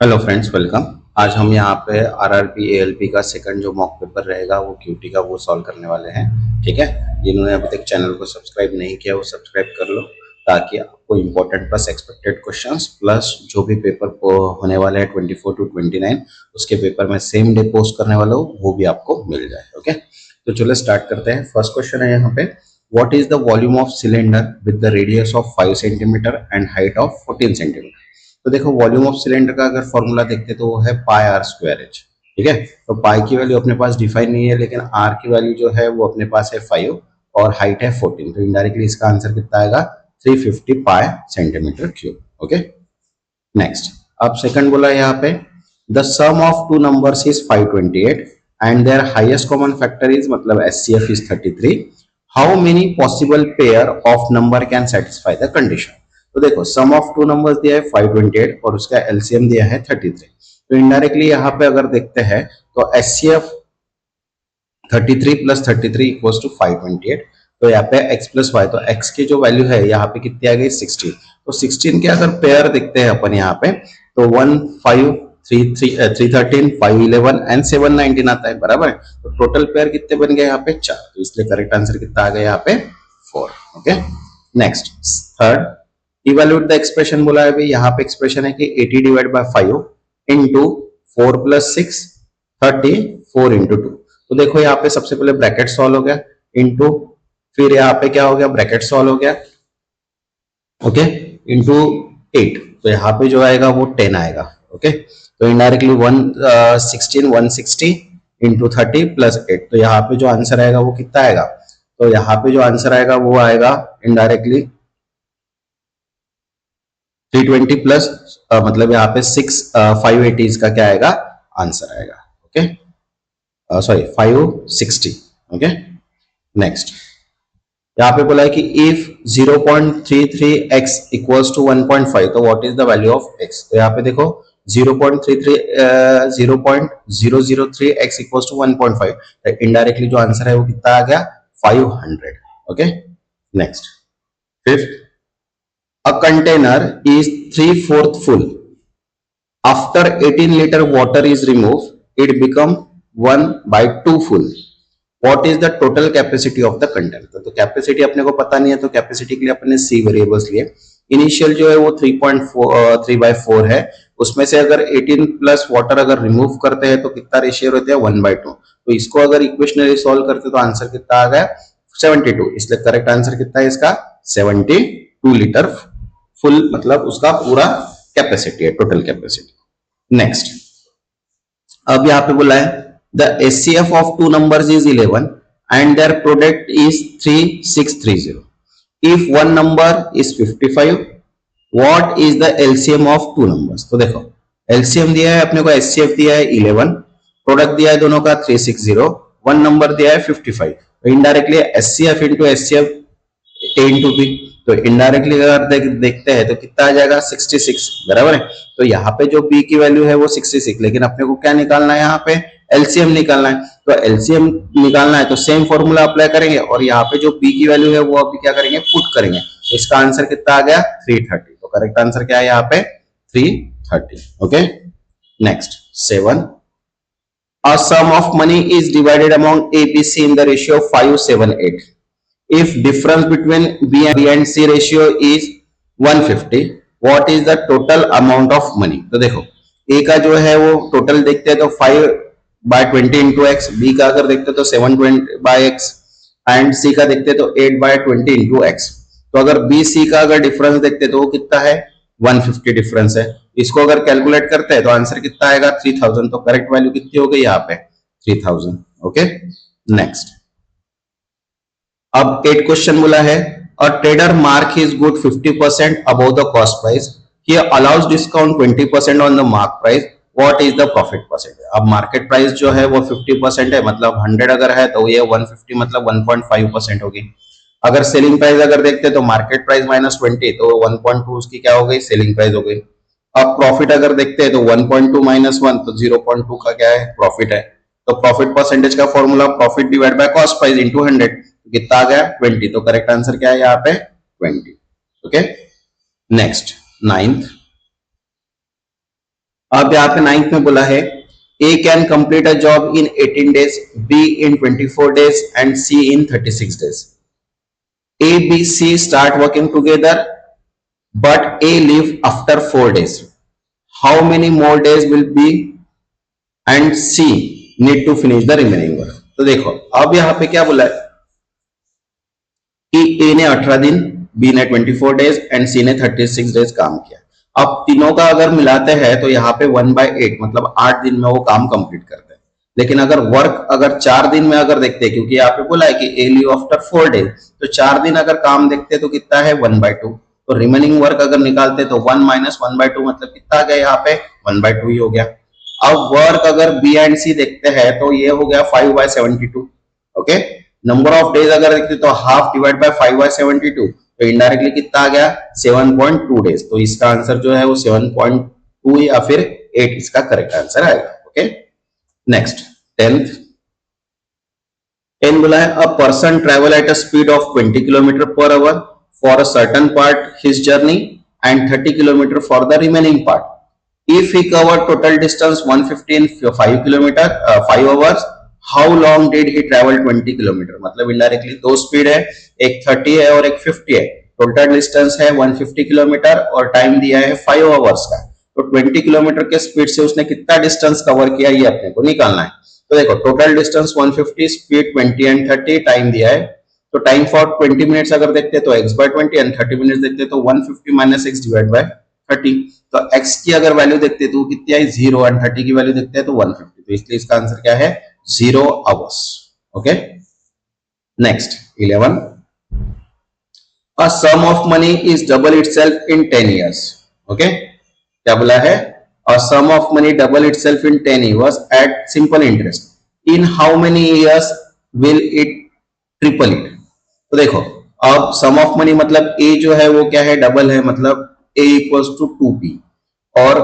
Hello friends, welcome. आज हम यहाँ पे आरआरबी एएलपी का सेकंड जो मॉक पेपर रहेगा वो क्यूटी का वो सॉल्व करने वाले हैं। ठीक है, जिन्होंने अभी तक चैनल को सब्सक्राइब नहीं किया वो सब्सक्राइब कर लो, ताकि आपको important plus expected questions plus जो भी पेपर होने वाले हैं 24 to 29 उसके पेपर में सेम डे पोस्ट करने वाला हो वो भी आपको मिल जाए। ओके, तो चलो स्टार्ट करते हैं। फर्स्ट क्वेश्चन है यहाँ पे, what is the volume of cylinder with the radius of 5 centimetre and height of 14 centimetre. तो देखो, वॉल्यूम ऑफ सिलेंडर का अगर फॉर्मूला देखते तो वो है पाई आर स्क्वायर एच। ठीक है, तो पाई की वैल्यू अपने पास डिफाइन नहीं है, लेकिन आर की वैल्यू जो है वो अपने पास है 5 और हाइट है 14, तो इनडायरेक्टली इसका आंसर कितना आएगा 350 pi centimetre cube. Okay, next. अब सेकंड बोला यहाँ पे, the sum of two numbers is 528 and their highest common factor is, मतलब HCF is 33। How many possible pair of number can satisfy the condition. तो देखो, सम of two numbers दिया है 528 और उसका एलसीएम दिया है 33। तो इनडायरेक्टली यहाँ पे अगर देखते हैं तो एचसीएफ 33 प्लस 33 इक्वल्स टू 528। तो यहाँ पे x प्लस वाई, तो x की जो वैल्यू है यहाँ पे कितनी आ गई 16। तो 16 के अगर पेयर देखते हैं अपन यहाँ पे, तो 1 5 3 313 511 एंड 719 आता है, बराबर है। तो टोटल पेयर कितने बन गए यहाँ पे 4, तो इसलिए करेक्ट आंसर कितना आ गया यहाँ पे 4। Okay, next. Third, evaluate the expression बोला है भाई, यहाँ पे एक्सप्रेशन है कि 80 divide by 5 into 4 plus 6 30 4 into 2। तो देखो यहाँ पे सबसे पहले ब्रैकेट सॉल्व हो गया, इंटू, फिर यहाँ पे क्या हो गया, ब्रैकेट सॉल्व हो गया, ओके, इंटू 8। तो यहाँ पे जो आएगा वो 10 आएगा। ओके, तो इनडायरेक्टली 160 इंटू 30 प्लस 8, तो यहाँ पे जो आंसर आएगा वो कितना आएगा, तो यहाँ पे जो आंसर आएगा वो आएगा इनडायरेक्टली 320 प्लस, मतलब यहाँ पे 580 इसका क्या आएगा आंसर आएगा। Okay, sorry 560। Okay, next. यहाँ पे बोला है कि इफ 0.33x इक्वल्स टू 1.5, तो what is the value of x। तो यहाँ पे देखो 0.003x इक्वल्स टू 1.5, तो इनडायरेक्टली जो आंसर है वो कितना आ गया 500। Okay, next. Fifth, a container is 3/4 full. After 18 liter water is removed, it become 1/2 full. What is the total capacity of the container। तो कैपेसिटी अपने को पता नहीं है, तो कैपेसिटी के लिए अपने सी वेरिएबल्स लिए। इनिशियल जो है वो 3/4 है, उसमें से अगर 18 प्लस वाटर अगर रिमूव करते हैं तो कितना रेशियो रहता है 1/2। तो इसको अगर इक्वेशनली सॉल्व करते तो आंसर कितना आ गया 72, इसलिए करेक्ट आंसर कितना है इसका 72 लीटर फुल, मतलब उसका पूरा कैपेसिटी है, टोटल कैपेसिटी। नेक्स्ट, अब यहाँ पे बोला है the HCF of two numbers is 11 and their product is 3630। If one number is 55, what is the LCM of two numbers. तो देखो, एलसीएम दिया है अपने को, एचसीएफ दिया है 11, प्रोडक्ट दिया है दोनों का 360, वन नंबर दिया है 55। तो इनडायरेक्टली एचसीएफ इंटू एचसीएफ ए इंटू बी, तो इनडायरेक्टली अगर देखते हैं तो कितना आ जाएगा 66, बराबर है। तो यहाँ पे जो बी की वैल्यू है वो 66, लेकिन अपने को क्या निकालना है यहाँ पे एलसीएम निकालना है। तो एलसीएम निकालना है तो सेम फॉर्मूला अप्लाई करेंगे और यहाँ पे जो बी की वैल्यू है वो अभी क्या करेंगे पुट करेंगे, तो इसका आंसर कितना आ गया 330। तो करेक्ट आंसर क्या है यहाँ पे 330। Okay, next. 7, a sum of money is divided among A, B, C in the ratio of 5, 7, 8. If difference between B and C ratio is 150, what is the total amount of money। तो देखो, A का जो है वो total देखते हैं तो 5/20 into x, B का अगर देखते तो 7/x एंड सी का देखते तो 8/20 इंटू एक्स। तो अगर बी सी का अगर डिफरेंस देखते तो वो कितना है 150 डिफरेंस है। इसको अगर कैलकुलेट करते हैं तो आंसर कितना आएगा 3000। तो करेक्ट वैल्यू कितनी हो गई यहाँ पे 3000। Okay, next. अब 8 क्वेश्चन बोला है, a trader mark his good 50% above the cost price, he allows discount 20% on the mark price, what is the profit percentage. अब मार्केट प्राइस जो है वो 50% है, मतलब 100 अगर है तो ये 150 मतलब 1.5% होगी। अगर सेलिंग प्राइस अगर देखते तो मार्केट प्राइस -20, तो 1.2 उसकी क्या हो गई सेलिंग प्राइस हो गई। अब प्रॉफिट अगर देखते हैं तो 1.2 - 1 तो 0.2 का क्या है प्रॉफिट है। तो प्रॉफिट परसेंटेज का formula profit divide by cost price into 100, कितना आ गया 20। तो करेक्ट आंसर क्या है यहाँ पे 20। Okay, next. 9th, अब यहाँ पे 9th में बोला है A can complete a job in 18 days, B in 24 days and C in 36 days. A, B, C start working together, but A leave after 4 days. How many more days will B and C need to finish the remaining work? तो देखो अब यहाँ पे क्या बोला है कि A ने 18 दिन, B ने 24 डेज एंड C ने 36 डेज काम किया. अब तीनों का अगर मिलाते हैं तो यहाँ पे 1/8 मतलब 8 दिन में वो काम कंप्लीट करते हैं. लेकिन अगर वर्क अगर 4 दिन में अगर देखते हैं, क्योंकि यहाँ पे बोला है कि ए लीव आफ्टर 4 डेज, तो 4 दिन अगर काम देखते हैं तो कितना है 1/2. तो रिमेनिंग वर्क अगर निकालते तो 1 माइनस 1/2 मतलब कितना आ गया यहाँ पे 1/2 ही हो गया. अब वर्क अगर बी एंड सी देखते हैं तो ये हो गया 5/72. ओके, नंबर ऑफ डेज अगर देखते तो हाफ डिवाइड बाय 5/72, तो इनडायरेक्टली कितना आ गया 7.2 डेज. तो इसका आंसर जो है वो 7.2 या फिर 8 इसका करेक्ट आंसर आएगा. Okay, next 10th. 10 बोला है a person travel at a speed of 20 kilometre per hour for a certain part his journey and 30 kilometre for the remaining part. If he cover total distance 150 in 5 kilometre 5 hours, how long did he travel 20 kilometre. मतलब indirectly दो speed है, एक 30 है और एक 50 है. Total distance है 150 kilometre और टाइम दिया है 5 आवर्स का. तो 20 किलोमीटर के स्पीड से उसने कितना डिस्टेंस कवर किया ये अपने को निकालना है. तो देखो total distance 150, speed 20 and 30, time दिया है. तो टाइम फॉर 20 मिनट्स अगर देखते हैं तो x बाय 20 एंड 30 मिनट्स देखते हैं तो 150 माइनस x डिवाइड बाय 30. तो x की अगर वैल्यू देखते हैं तो कितनी आई 0 एंड 30 की वैल्यू देखते हैं तो 150. तो इसलिए इसका आंसर क्या है 0 hours. Okay, next 11. A sum of money is double itself in 10 years. Okay, क्या बोला है a sum of money double itself in 10 years at simple interest. In how many years will it triple it? तो देखो अब sum of money मतलब a जो है वो क्या है डबल है, मतलब a equals to 2p. और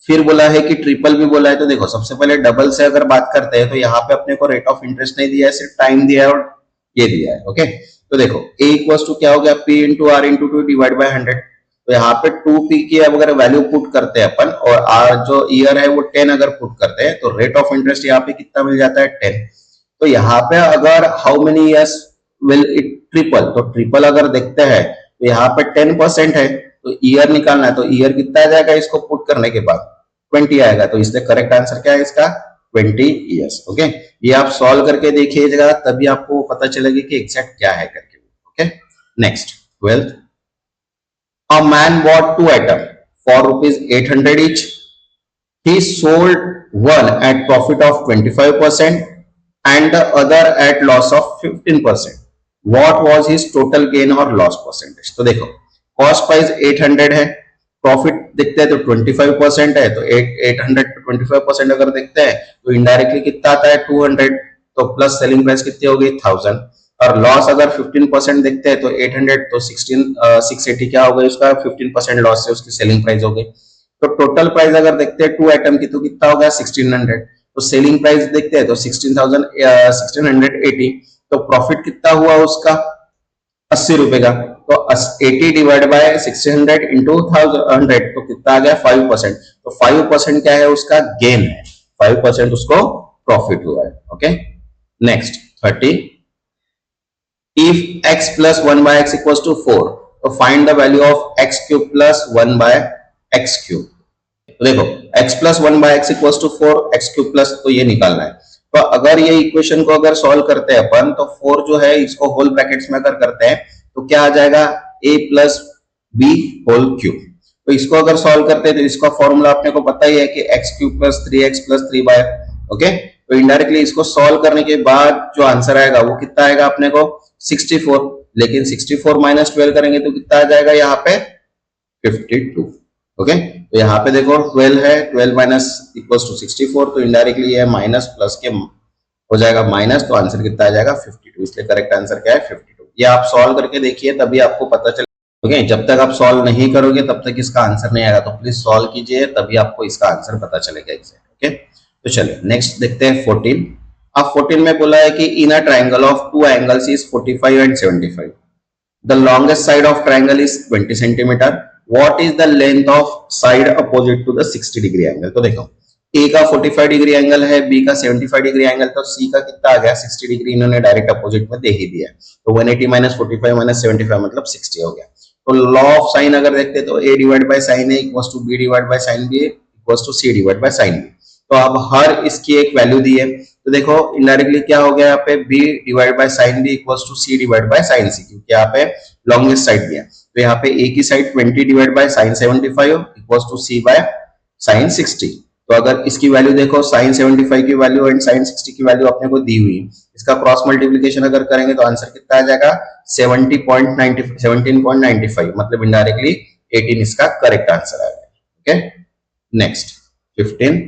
फिर बोला है कि ट्रिपल भी बोला है. तो देखो सबसे पहले डबल से अगर बात करते हैं तो यहाँ पे अपने को रेट ऑफ इंटरेस्ट नहीं दिया है, सिर्फ टाइम दिया है और ये दिया है. ओके, तो देखो a इक्वल्स टू क्या हो गया p into R into 2 divide by 100. तो यहाँ पे 2p की अगर वैल्यू पुट करते हैं अपन और r जो ईयर है वो 10 अगर पुट करते हैं तो रेट ऑफ इंटरेस्ट यहाँ पे कितना मिल जाता है 10. तो यहाँ पे अगर how many years will it triple, तो ट्रिपल अगर देखते हैं तो यहाँ पे 10% है तो ईयर निकालना है. तो ईयर कितना आ जाएगा इसको पुट करने के बाद 20 आएगा. तो इसलिए करेक्ट आंसर क्या है इसका 20 इयर्स. ओके, ये आप सॉल्व करके देखिएगा तभी आपको पता चलेगा कि एग्जैक्ट क्या है करके. Okay, next 12th. A man bought 2 items for rupees 800 each. He sold one at profit of 25% and the other at loss of 15%. What was his total gain or loss percentage? तो देखो cost price 800 है, profit देखते हैं तो 25% है. तो 800 पे 25% अगर देखते हैं तो इनडायरेक्टली कितना आता है 200. तो प्लस सेलिंग प्राइस कितनी हो गई 1000. और लॉस अगर 15% देखते हैं तो 800 तो 680 क्या हो गई उसका 15% लॉस से उसकी सेलिंग प्राइस हो गई. तो टोटल प्राइस अगर देखते हैं 2 आइटम की तो कितना हो गया 1600. तो सेलिंग प्राइस देखते हैं तो 1680. तो प्रॉफिट कितना हुआ उसका 80 रुपए का. तो 80 डिवाइड बाय 1600 इंटू 100 तो कितना आ गया 5%. तो 5% क्या है उसका गेन है, 5% उसको प्रॉफिट हुआ है. Okay, next 30. If x plus 1 by x equals to 4, तो find the value of x cube plus 1 by x cube. तो देखो x plus 1 by x equals to 4, x cube plus तो ये निकालना है. तो अगर ये इक्वेशन को अगर सॉल्व करते हैं अपन तो 4 जो है इसको होल ब्रैकेट्स में अगर करते हैं तो क्या आ जाएगा a plus b whole cube. तो इसको अगर सॉल्व करते हैं तो इसका फॉर्मूला अपने को पता ही है कि x cube plus 3x plus 3 by. Okay, तो इनडायरेक्टली इसको सॉल्व करने के बाद जो आंसर आएगा वो कितना आएगा अपने को 64. लेकिन 64 माइनस 12 करेंगे तो कितना आ जाएगा यहाँ पे 52. ओके, तो यहाँ पे देखो 12 है, 12 माइनस इक्वल्स टू 64. तो इनडायरेक्टली ये माइनस प्लस के हो जाएगा माइनस. तो आंसर कितना आ जाएगा 52. इसलिए करेक्ट आंसर क्या है 52. ये आप सॉल्व करके देखिए तभी आपको पता चले. ओके, जब तक आप सॉल्व नहीं करोगे तब तक इसका आंसर नहीं आएगा. तो प्लीज सॉल्व कीजिए तभी आपको इसका आंसर पता चलेगा एग्जैक्ट. ओके, तो चलिए नेक्स्ट देखते हैं 14. अब 14 में बोला है कि in a triangle of two angles is 45 and 75. The longest side of triangle is 20 centimetre what is the length of side opposite to the 60 degree angle. तो देखो ए का 45 डिग्री एंगल है, बी का 75 डिग्री एंगल, तो सी का कितना आ गया 60 degree, इन्होंने डायरेक्ट अपोजिट में दे ही दिया। तो 180 माइनस 45 माइनस 75 मतलब 60 हो गया। तो लॉ ऑफ साइन अगर देखते तो a divide by sine a equals to b divide by sine b equals to c divide by sine b। तो अब हर इसकी एक वैल्यू दी है, तो देखो इनडायरेक्टली क्या हो गया यहाँ पे b divide by sine b equals to c divide by sine c, क्योंकि यहाँ पे लॉन्गेस्ट साइड दिया। तो यहाँ पे a की side 20 divide by sine 75 equals to c by sine 60। तो अगर इसकी वैल्यू देखो साइन 75 की वैल्यू एंड साइन 60 की वैल्यू अपने को दी हुई, इसका क्रॉस मल्टीप्लिकेशन अगर करेंगे तो आंसर कितना आ जाएगा 17.95, मतलब इनडायरेक्टली 18 इसका करेक्ट आंसर आ गया। Okay, next 15,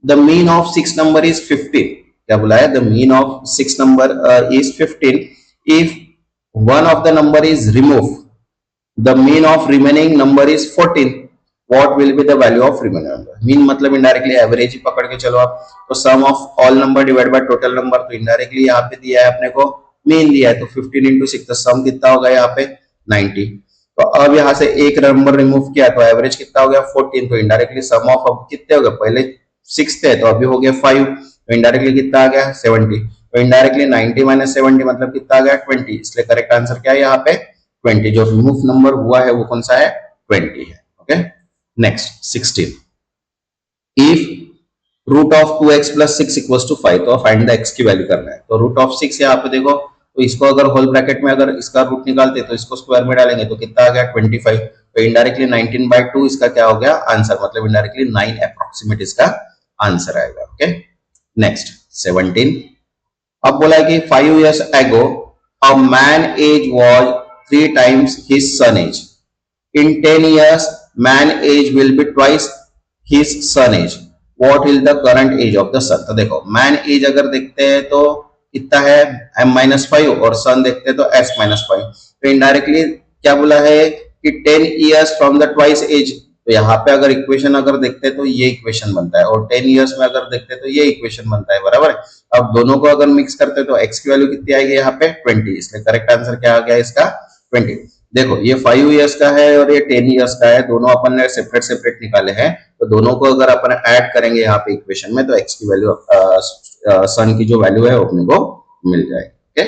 the mean of 6 number is 15। क्या बोला है? The mean of 6 number is 15 if one of the number is removed, the mean of remaining number is 14, what will be the value of remaining number? Mean मतलब indirectly average ही पकड़ के चलो आप, तो sum of all number divide by total number, तो indirectly यहाँ पे दिया है अपने को मीन दिया है, तो 15 इंटू 6, तो सम कितना होगा यहाँ पे 90। तो अब यहाँ से एक नंबर रिमूव किया तो एवरेज कितना हो गया 14, तो इनडायरेक्टली सम ऑफ अब कितने हो गए, पहले 6 थे तो अभी हो गया 5, तो इनडायरेक्टली कितना आ गया 70। तो इनडायरेक्टली 90 माइनस 70 मतलब कितना आ गया 20, इसलिए करेक्ट आंसर क्या है यहाँ पे 20, जो रिमूव नंबर हुआ है वो कौन सा है 20 है। Okay, next 16, if root of 2x plus 6 equals to 5, तो फाइंड द x की वैल्यू करना है। तो रूट ऑफ 6 यहाँ पे देखो, तो इसको अगर होल ब्रैकेट में अगर इसका रूट निकालते तो इसको स्क्वायर में डालेंगे तो कितना आ गया 25, तो इनडायरेक्टली 19/2 इसका क्या हो गया आंसर, मतलब इनडायरेक्टली 9 अप्रोक्सीमेट इसका आंसर आएगा। ओके, नेक्स्ट 17, अब बोला है कि 5 years ago a man age was 3 times his son age. In 10 years man age will be twice his son age. What is the current age of the son? तो देखो man age अगर देखते हैं तो कितना है m-5 और son देखते हैं तो s-5। तो इनडायरेक्टली क्या बोला है कि 10 years from the twice age, तो यहाँ पे अगर इक्वेशन अगर देखते हैं तो ये इक्वेशन बनता है, और 10 इयर्स में अगर देखते हैं तो ये इक्वेशन बनता है, बराबर है। अब दोनों को अगर मिक्स करते हैं तो x की वैल्यू कितनी आएगी यहाँ पे 20, इसलिए करेक्ट आंसर क्या आ गया इसका 20। देखो ये 5 इयर्स का है और ये 10 इयर्स का है, दोनों अपन ने सेपरेट सेपरेट निकाले हैं, तो दोनों को अगर अपन ऐड करेंगे यहाँ पे इक्वेशन में तो x की वैल्यू सन की जो वैल्यू है वो अपने को मिल जाएगी। Okay,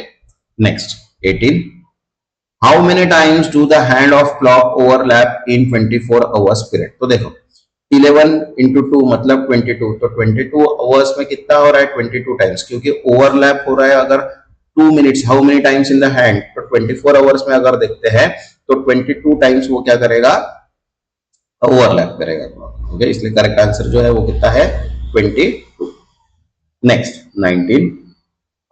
next 18, How many times do the hand of clock overlap in 24 hours period? तो देखो 11 into 2 मतलब 22, तो 22 hours में कितना हो रहा है 22 टाइम्स, क्योंकि ओवरलैप हो रहा है अगर 2 minutes, how many times in the hand, तो 24 आवर्स में अगर देखते हैं तो 22 टाइम्स वो क्या करेगा ओवरलैप करेगा। ओके, इसलिए करेक्ट आंसर जो है वो कितना है 22। नेक्स्ट 19,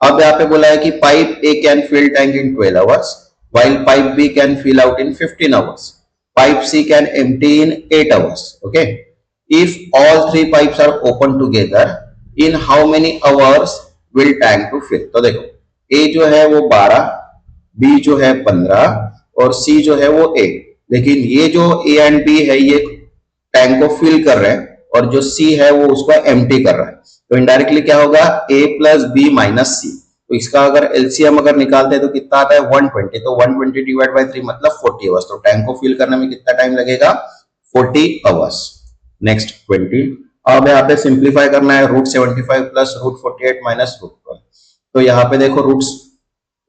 अब यहाँ पे बोला है कि pipe A can fill tank in 12 hours while pipe B can fill out in 15 hours. Pipe C can empty in 8 hours. Okay. If all 3 pipes are open together, in how many hours will tank to fill? तो देखो A जो है वो 12, B जो है 15 और C जो है वो 8, लेकिन ये जो A एंड B है ये टैंक को फिल कर रहे हैं और जो C है वो उसको एम्प्टी कर रहा है, तो इनडायरेक्टली क्या होगा A plus B minus C। तो इसका अगर एलसीएम अगर निकालते हैं तो कितना आता है 120, तो 120 डिवाइड बाय 3 मतलब 40 आवर्स, तो टैंक को फिल करने में कितना टाइम लगेगा 40 आवर्स। नेक्स्ट 20, अब यहाँ पे सिंप्लीफाई करना है, root 75 plus root 48 minus root 12, तो यहाँ पे देखो रूट्स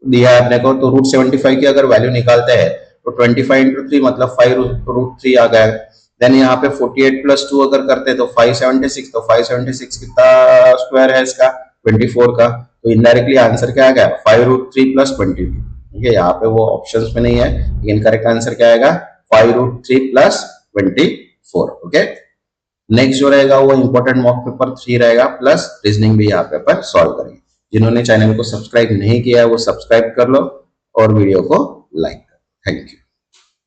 दिया है अपने को, तो रूट 75 की अगर वैल्यू निकालते हैं तो 25 इंटू 3 मतलब 5 रूट 3 आ गया। देन यहाँ पे 48 प्लस 2 अगर करते हैं तो 576, तो 576 कितना स्क्वायर है इसका 24 का, तो इनडायरेक्टली आंसर क्या आ गया 5 रूट 3 प्लस 22। ठीक है, यहाँ पे वो ऑप्शंस में नहीं है, लेकिन करेक्ट आंसर क्या आएगा 5 रूट 3 प्लस 24। ओके, नेक्स्ट जो रहेगा वो इंपॉर्टेंट मॉक पेपर 3 रहेगा, प्लस रीजनिंग भी यहाँ पे पर सॉल्व करेंगे। जिन्होंने चैनल को सब्सक्राइब नहीं किया है वो सब्सक्राइब कर लो और वीडियो को लाइक करो। Thank you.